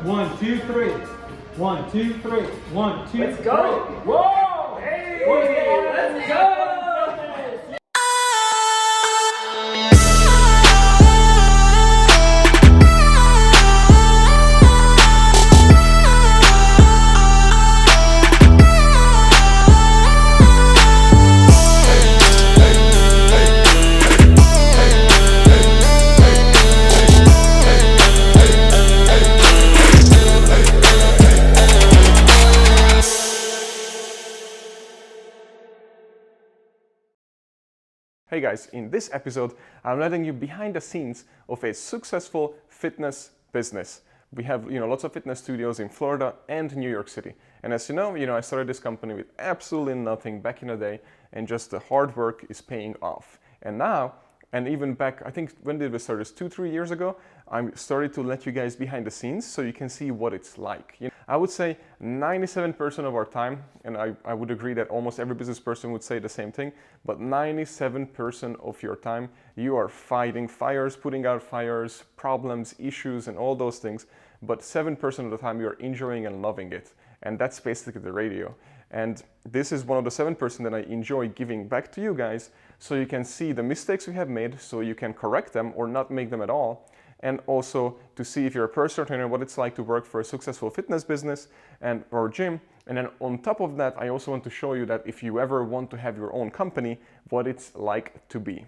1, 2, 3. 1, 2, 3. 1, 2, Let's go. Three. Whoa! Hey! Let's go! Hey guys, in this episode, I'm letting you behind the scenes of a successful fitness business. We have, lots of fitness studios in Florida and New York City. And as you know, I started this company with absolutely nothing back in the day, and just the hard work is paying off. And now, and even back, I think, when did we start this? 2-3 years ago, I'm starting to let you guys behind the scenes so you can see what it's like. I would say 97% of our time, and I would agree that almost every business person would say the same thing, but 97% of your time, you are fighting fires, putting out fires, problems, issues, and all those things. But 7% of the time, you're enjoying and loving it. And that's basically the radio. And this is one of the 7% that I enjoy giving back to you guys, so you can see the mistakes we have made, so you can correct them or not make them at all. And also to see, if you're a personal trainer, what it's like to work for a successful fitness business or gym. And then on top of that, I also want to show you that if you ever want to have your own company, what it's like to be.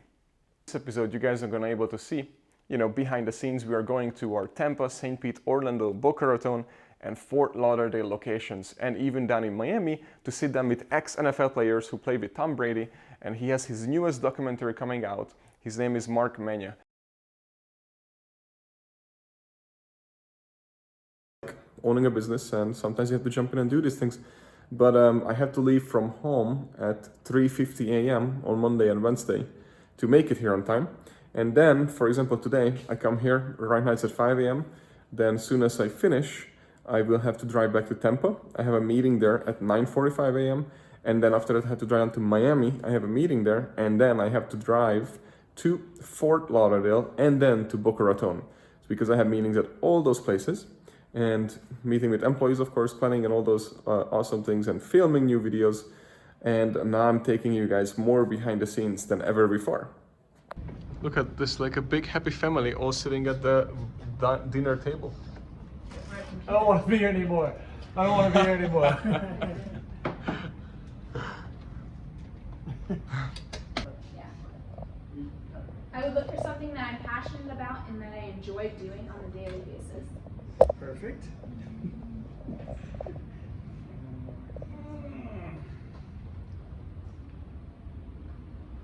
This episode, you guys are going to be able to see, behind the scenes. We are going to our Tampa, St. Pete, Orlando, Boca Raton, and Fort Lauderdale locations, and even down in Miami to sit down with ex-NFL players who played with Tom Brady. And he has his newest documentary coming out. His name is Marc Megna. Owning a business, and sometimes you have to jump in and do these things. But I have to leave from home at 3:50 a.m. on Monday and Wednesday to make it here on time. And then, for example, today I come here, right now it's at 5 a.m. Then as soon as I finish, I will have to drive back to Tampa. I have a meeting there at 9:45 a.m. And then after that I have to drive down to Miami. I have a meeting there, and then I have to drive to Fort Lauderdale and then to Boca Raton. It's because I have meetings at all those places. And meeting with employees, of course, planning and all those awesome things, and filming new videos. And now I'm taking you guys more behind the scenes than ever before. Look at this, like a big happy family all sitting at the dinner table. I don't want to be here anymore. I don't want to be here anymore. I would look for something that I'm passionate about and that I enjoy doing on a daily basis. Perfect.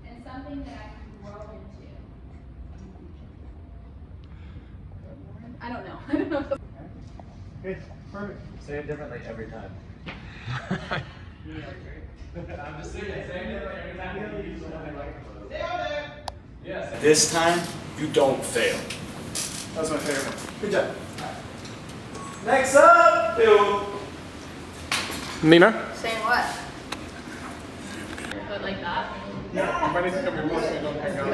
And something that I can grow into. I don't know. I don't know. Okay, perfect. Say it differently every time. I'm just saying it differently every time you use the microphone. Stay on there! Yes. This time, you don't fail. That's my favorite. Good job. Next up, Bill. Nina? Saying what? But like that? Yeah, you might need to come here more so you don't hang out.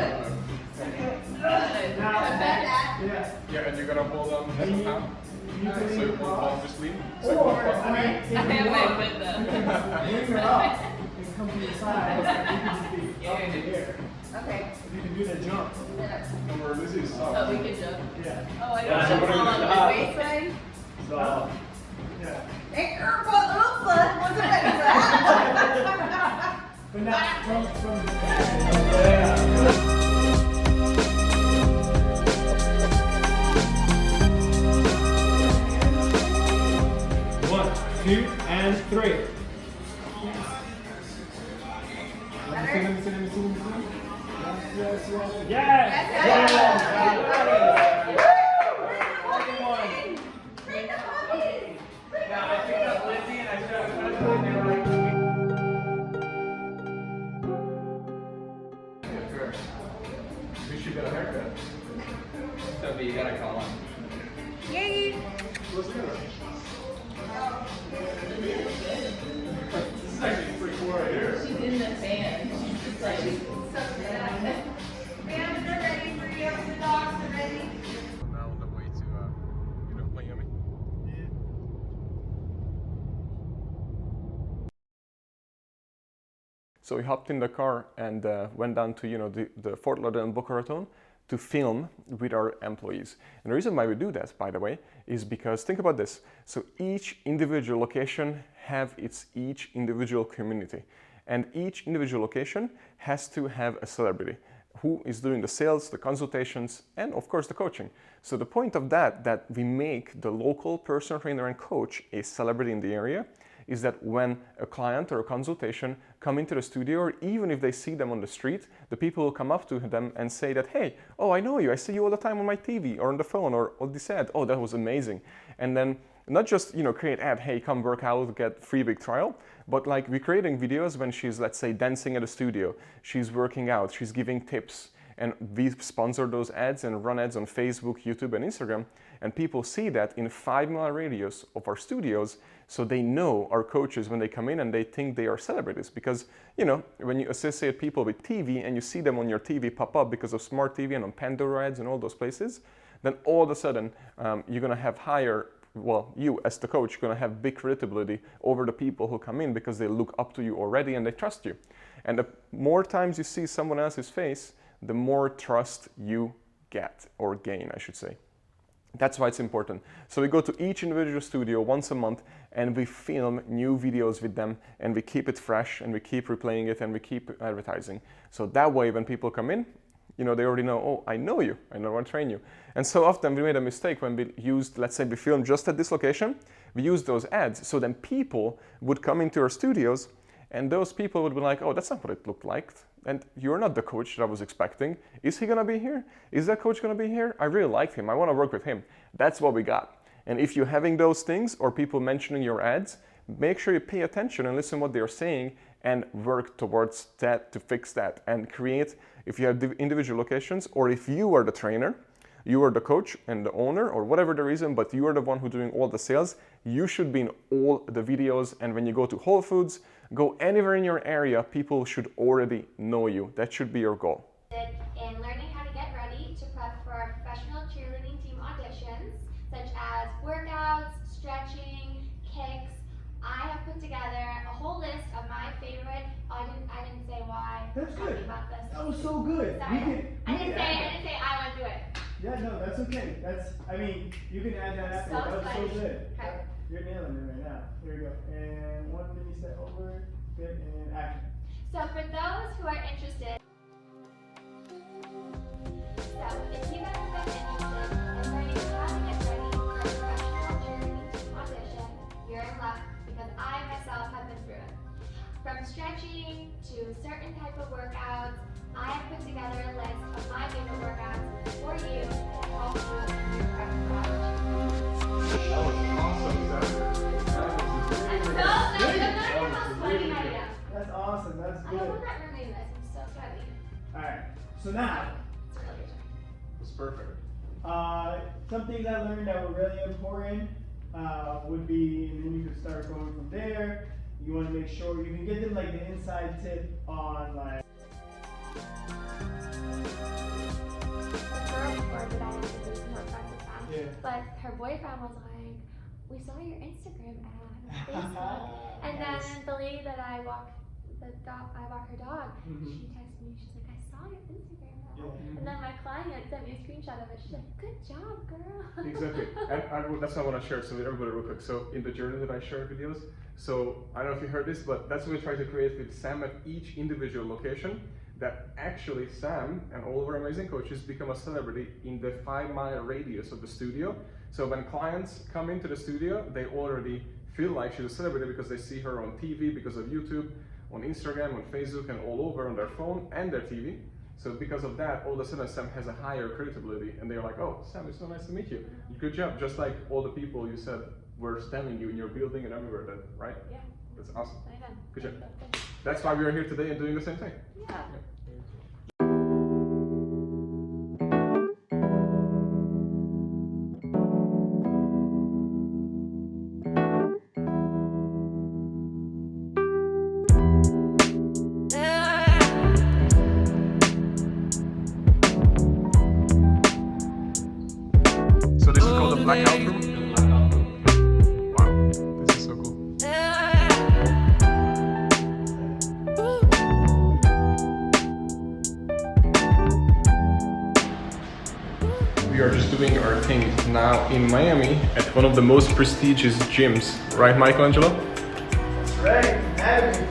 Yeah, and you're gonna hold on half a pound. So you won't fall off your sleeve. So you won't fall. I have my foot though. When you're up, you can come to the side. You can just be up in the air. Okay. You can do the jump. Remember, this is soft. Oh, we can jump. Yeah. Oh, I don't jump all on my waistline. So, yeah. Hey, wasn't ready for that. But not from yeah. 1, 2, and 3. Let me see. Yes. Now I picked up Lizzie and I showed her. We should get a haircut. Toby, you gotta call him. Yay! Let's do it. So we hopped in the car and went down to the Fort Lauderdale and Boca Raton to film with our employees. And the reason why we do that, by the way, is because think about this. So each individual location have each individual community. And each individual location has to have a celebrity who is doing the sales, the consultations, and of course the coaching. So the point of that we make the local personal trainer and coach a celebrity in the area, is that when a client or a consultation come into the studio, or even if they see them on the street, the people will come up to them and say that, hey, oh, I know you, I see you all the time on my TV or on the phone or on this ad, oh, that was amazing. And then not just create ad, hey, come work out, get free big trial, but like we're creating videos when she's, let's say, dancing at the studio, she's working out, she's giving tips, and we sponsor those ads and run ads on Facebook, YouTube, and Instagram, and people see that in a 5-mile radius of our studios, so they know our coaches when they come in and they think they are celebrities. Because, when you associate people with TV and you see them on your TV pop up because of smart TV and on Pandora ads and all those places, then all of a sudden you're going to have higher, you as the coach, you're going to have big credibility over the people who come in because they look up to you already and they trust you. And the more times you see someone else's face, the more trust you get, or gain, I should say. That's why it's important. So we go to each individual studio once a month and we film new videos with them, and we keep it fresh and we keep replaying it and we keep advertising. So that way when people come in, they already know, oh, I know you, I know how to train you. And so often we made a mistake when we used, let's say we filmed just at this location, we used those ads, so then people would come into our studios and those people would be like, oh, that's not what it looked like. And you're not the coach that I was expecting. Is he gonna be here? Is that coach gonna be here? I really like him, I wanna work with him. That's what we got. And if you're having those things or people mentioning your ads, make sure you pay attention and listen what they're saying and work towards that to fix that and create, if you have individual locations or if you are the trainer, you are the coach and the owner or whatever the reason, but you are the one who's doing all the sales, you should be in all the videos. And when you go to Whole Foods, go anywhere in your area, people should already know you. That should be your goal. In learning how to get ready to prep for our professional cheerleading team auditions, such as workouts, stretching, kicks, I have put together a whole list of my favorite. I didn't say why. That's Tell me good. about this. That was so good. Sorry. I I didn't say I want to do it. Yeah, no, that's okay. You can add that after. So That was so funny. good. Okay. You're nailing it right now. Here we go. And one mini set over, good, and action. So for those who are interested, if you guys have been interested in learning how to get ready for a professional cheerleading team audition, you're in luck because I myself have been through it. From stretching to certain type of workouts, I have put together a list of my favorite workouts for you to help you in your prep for That was awesome, I'm so excited. I'm not even how sweaty I am. That's awesome. That's I good. hope I'm not ruining this. I'm so sweaty. Alright, so now, It's really good. It's perfect. some things I learned that were really important would be, and then you can start going from there. You want to make sure you can get them like the inside tip on like. The girl before that I had to do some more practice on, Yeah. but her boyfriend was like, "We saw your Instagram ad on Facebook," and Nice. then the lady that I walk her dog. Mhm. She texted me. She's like, "I saw your Instagram ad," Yeah. and then my client sent me a screenshot of it. She's like, "Good job, girl." Exactly, and that's what I want to share. So with everybody real quick. So in the journey that I share videos, so I don't know if you heard this, but that's what we try to create with Sam at each individual location. That actually Sam and all of our amazing coaches become a celebrity in the 5-mile radius of the studio. So when clients come into the studio, they already feel like she's a celebrity because they see her on TV, because of YouTube, on Instagram, on Facebook, and all over on their phone and their TV. So because of that, all of a sudden Sam has a higher credibility, and they're like, oh, Sam, it's so nice to meet you. Good job. Just like all the people you said were standing you in your building and everywhere, that, right? Yeah. That's awesome. Amen. Good job. That's why we are here today and doing the same thing. Yeah. So this is called the blackout room. Wow, this is so cool. now in Miami at one of the most prestigious gyms, right, Michelangelo? That's right, Abby.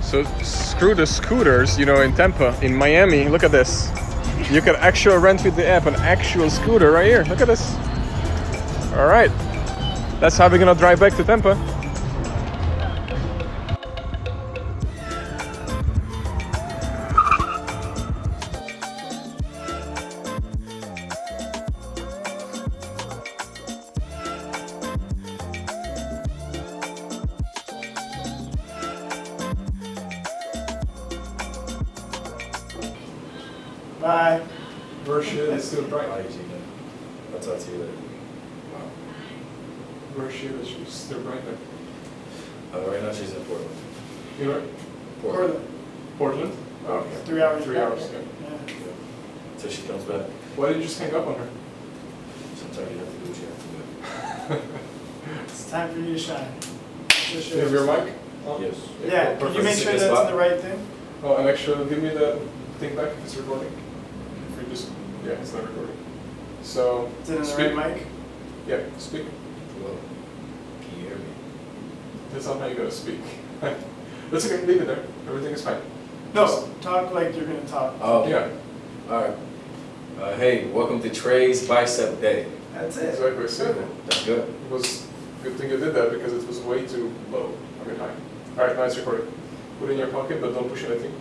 So screw the scooters, you know, in Tampa, in Miami, look at this. You can actually rent with the app an actual scooter right here. Look at this. All right, that's how we're gonna drive back to Tampa. Bye. Where shit is still bright. I'll talk to you later. Wow. Where shit is still bright there. Right now she's in Portland. You know, Portland. Portland? Oh, okay. 3 hours. 3 back. hours, yeah. Yeah. Till she comes back. Why did you just hang up on her? Sometimes you have to do what you have to do. It's time for you to shine. Just Do you have your mic? on? Yes. Yeah, can you make sure that's in the right thing? Oh, and actually, give me the thing back if it's recording. If we just, yeah, it's not recording. So, Is it in the speak. right mic? Yeah, speak. Hello. Can you hear me? That's not how you gotta speak. That's okay, leave it there. Everything is fine. No, talk like you're gonna talk. Oh, Yeah, Alright. Hey, welcome to Trey's Bicep Day. That's it. exactly. Simple. That's good. It was good thing you did that because it was way too low. I mean high. Alright, now it's recording. Put it in your pocket, but don't push anything.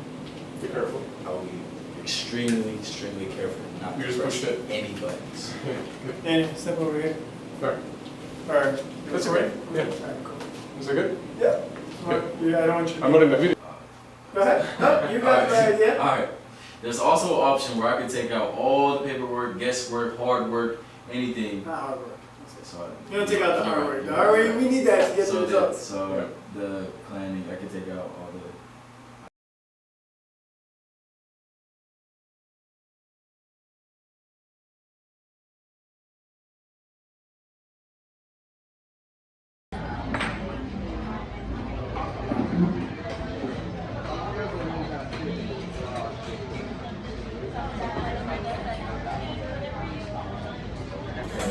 Be careful. I'll be extremely careful not You to just press pushed it. any buttons. Danny, step over here. There. Or, That's okay. Yeah. Alright, cool. Is that good? Yeah. Yeah, I don't want you to. I'm not in the video. Go ahead. No, you got the right idea. Alright. There's also an option where I can take out all the paperwork, guesswork, hard work, anything. Not hard work. So You don't take out the hard You're work. right, The you're hard right. work, we need that to get the So, results. so the planning, I can take out all the.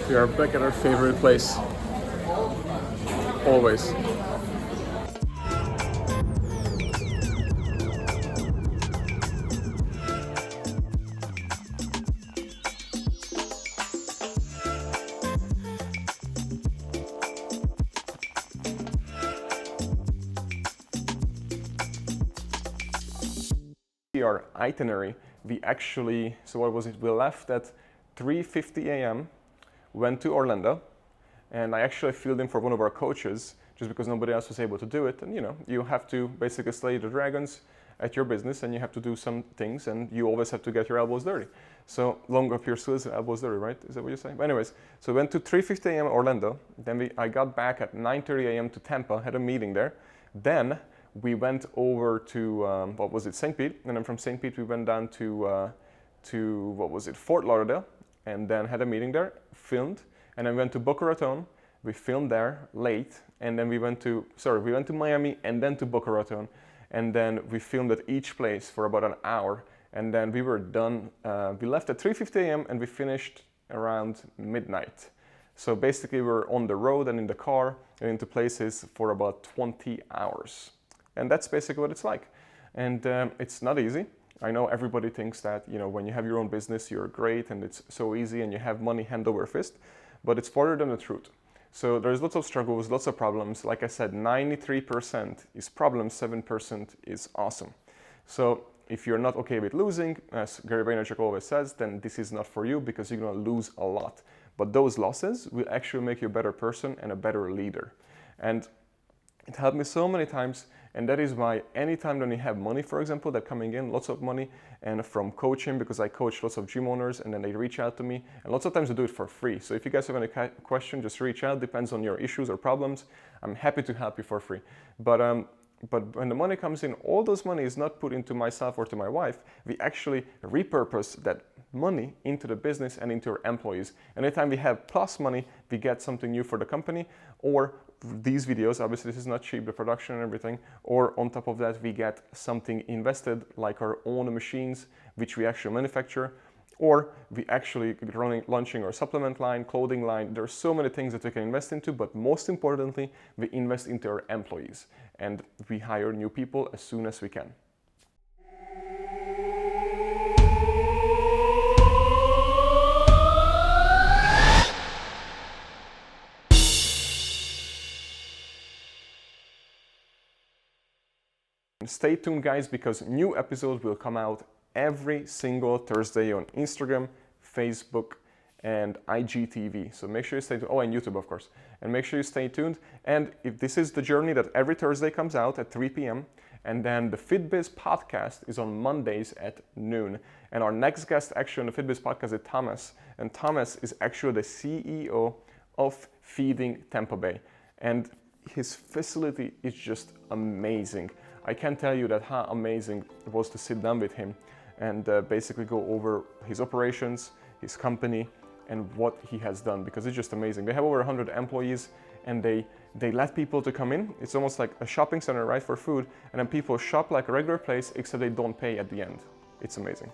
We are back at our favorite place. Always. Our itinerary, we actually, so what was it? We left at 3:50 a.m., went to Orlando, and I actually filled in for one of our coaches just because nobody else was able to do it. And you know, you have to basically slay the dragons at your business, and you have to do some things, and you always have to get your elbows dirty. So long up your sleeves and elbows dirty, right? Is that what you're saying? But anyways, so we went to 3:50 a.m. Orlando. Then I got back at 9:30 a.m. to Tampa, had a meeting there. Then we went over to what was it, St. Pete, and then from St. Pete we went down to what was it, Fort Lauderdale, and then had a meeting there, filmed, and then went to Boca Raton. We filmed there late, and then we went to Miami and then to Boca Raton, and then we filmed at each place for about an hour, and then we were done. We left at 3:50 a.m. and we finished around midnight. So basically we're on the road and in the car and into places for about 20 hours. And that's basically what it's like. And it's not easy. I know everybody thinks that, you know, when you have your own business, you're great and it's so easy and you have money hand over fist, but it's farther than the truth. So there's lots of struggles, lots of problems. Like I said, 93% is problems, 7% is awesome. So if you're not okay with losing, as Gary Vaynerchuk always says, then this is not for you because you're gonna lose a lot. But those losses will actually make you a better person and a better leader. And it helped me so many times, and that is why anytime when you have money, for example, that coming in, lots of money, and from coaching, because I coach lots of gym owners, and then they reach out to me, and lots of times I do it for free. So if you guys have any question, just reach out, depends on your issues or problems. I'm happy to help you for free. But when the money comes in, all those money is not put into myself or to my wife. We actually repurpose that money into the business and into our employees. Anytime we have plus money, we get something new for the company, or these videos, obviously this is not cheap, the production and everything, or on top of that we get something invested like our own machines, which we actually manufacture, or we actually launching our supplement line, clothing line. There are so many things that we can invest into, but most importantly, we invest into our employees and we hire new people as soon as we can. Stay tuned, guys, because new episodes will come out every single Thursday on Instagram, Facebook, and IGTV. So make sure you stay tuned. Oh, and YouTube, of course. And make sure you stay tuned. And if this is the journey that every Thursday comes out at 3 p.m., and then the FitBiz podcast is on Mondays at noon. And our next guest actually on the FitBiz podcast is Thomas. And Thomas is actually the CEO of Feeding Tampa Bay. And his facility is just amazing. I can't tell you that how amazing it was to sit down with him and basically go over his operations, his company, and what he has done, because it's just amazing. They have over 100 employees, and they let people to come in. It's almost like a shopping center, right, for food, and then people shop like a regular place, except they don't pay at the end. It's amazing.